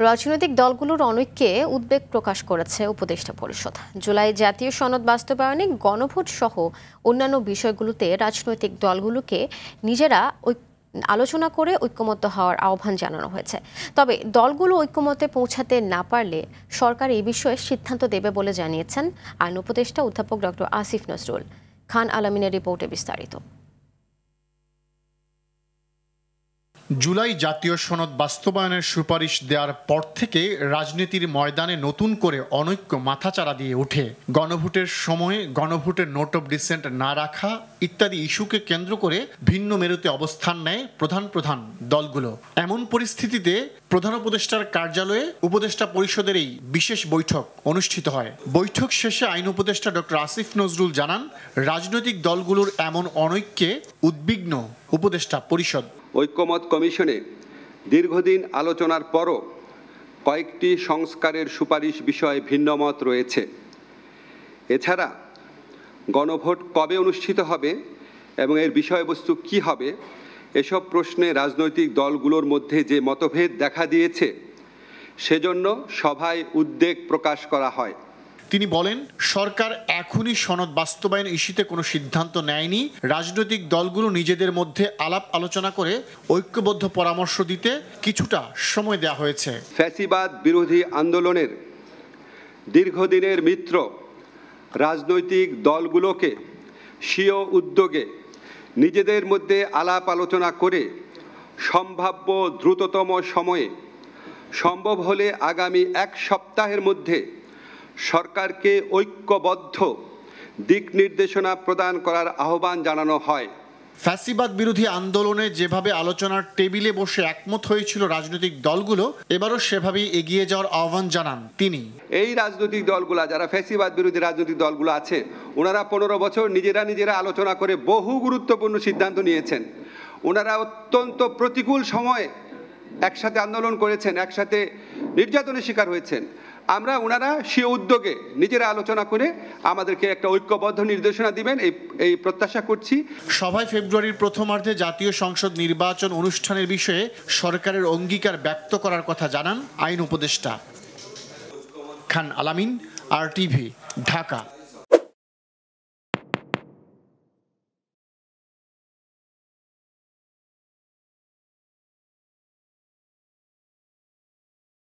রাজনৈতিক দলগুলোর অনৈক্যে উদ্বেগ প্রকাশ করেছে উপদেষ্টা পরিষদ। জুলাই জাতীয় সনদ বাস্তবায়নে গণভোট সহ অন্যান্য বিষয়গুলোতে রাজনৈতিক দলগুলোকে নিজেরা আলোচনা করে ঐক্যমত্য হওয়ার আহ্বান জানানো হয়েছে। তবে দলগুলো ঐক্যমত্যে পৌঁছাতে না পারলে সরকার এই বিষয়ে সিদ্ধান্ত দেবে বলে জানিয়েছেন আইন উপদেষ্টা অধ্যাপক ডক্টর আসিফ নজরুল। খান আলামিনের রিপোর্টে বিস্তারিত। জুলাই জাতীয় সনদ বাস্তবায়নের সুপারিশ দেওয়ার পর থেকে রাজনীতির ময়দানে নতুন করে অনৈক্য মাথাচাড়া দিয়ে ওঠে। গণভোটের সময় গণভোটের নোট অফ ডিসেন্ট না রাখা ইত্যাদি ইস্যুকে কেন্দ্র করে ভিন্ন মেরুতে অবস্থান নেয় প্রধান দলগুলো। এমন পরিস্থিতিতে প্রধান উপদেষ্টার কার্যালয়ে উপদেষ্টা পরিষদের এই বিশেষ বৈঠক অনুষ্ঠিত হয়। বৈঠক শেষে আইন উপদেষ্টা ডক্টর আসিফ নজরুল জানান, রাজনৈতিক দলগুলোর এমন অনৈক্যে উদ্বিগ্ন উপদেষ্টা পরিষদ। ঐক্যমত কমিশনে দীর্ঘদিন আলোচনার পরও কয়েকটি সংস্কারের সুপারিশ বিষয়ে ভিন্নমত রয়েছে। এছাড়া গণভোট কবে অনুষ্ঠিত হবে এবং এর বিষয়বস্তু কি হবে, এসব প্রশ্নে রাজনৈতিক দলগুলোর মধ্যে যে মতভেদ দেখা দিয়েছে, সেজন্য সভায় উদ্বেগ প্রকাশ করা হয়। তিনি বলেন, সরকার এখনই সনদ বাস্তবায়ন ইস্যুতে কোনো সিদ্ধান্ত নেয়নি। রাজনৈতিক দলগুলো নিজেদের মধ্যে আলাপ আলোচনা করে ঐক্যবদ্ধ পরামর্শ দিতে কিছুটা সময় দেওয়া হয়েছে। ফ্যাসিবাদ বিরোধী আন্দোলনের দীর্ঘদিনের মিত্র রাজনৈতিক দলগুলোকে স্বীয় উদ্যোগে নিজেদের মধ্যে আলাপ আলোচনা করে সম্ভাব্য দ্রুততম সময়ে, সম্ভব হলে আগামী এক সপ্তাহের মধ্যে সরকারকে ঐক্যবদ্ধ দিক নির্দেশনা প্রদান করার আহ্বান জানানো হয়। ফ্যাসিবাদ বিরোধী আন্দোলনে যেভাবে আলোচনার টেবিলে বসে একমত হয়েছিল রাজনৈতিক দলগুলো, এবারও সেভাবেই এগিয়ে যাওয়ার আহ্বান জানান তিনি। এই রাজনৈতিক দলগুলো, যারা ফ্যাসিবাদ বিরোধী রাজনৈতিক দলগুলো আছে, ওনারা 15 বছর নিজেরা আলোচনা করে বহু গুরুত্বপূর্ণ সিদ্ধান্ত নিয়েছেন। ওনারা অত্যন্ত প্রতিকূল সময়ে একসাথে আন্দোলন করেছেন, একসাথে নির্যাতনের শিকার হয়েছেন। ওনারা স্বীয় উদ্যোগে নিজেরা আলোচনা করে আমাদেরকে একটা ঐক্যবদ্ধ নির্দেশনা দিবেন, এই প্রত্যাশা করছি। সভায় ফেব্রুয়ারির প্রথমার্ধে জাতীয় সংসদ নির্বাচন অনুষ্ঠানের বিষয়ে সরকারের অঙ্গীকার ব্যক্ত করার কথা জানান আইন উপদেষ্টা। খান আলামিন, RTV, ঢাকা।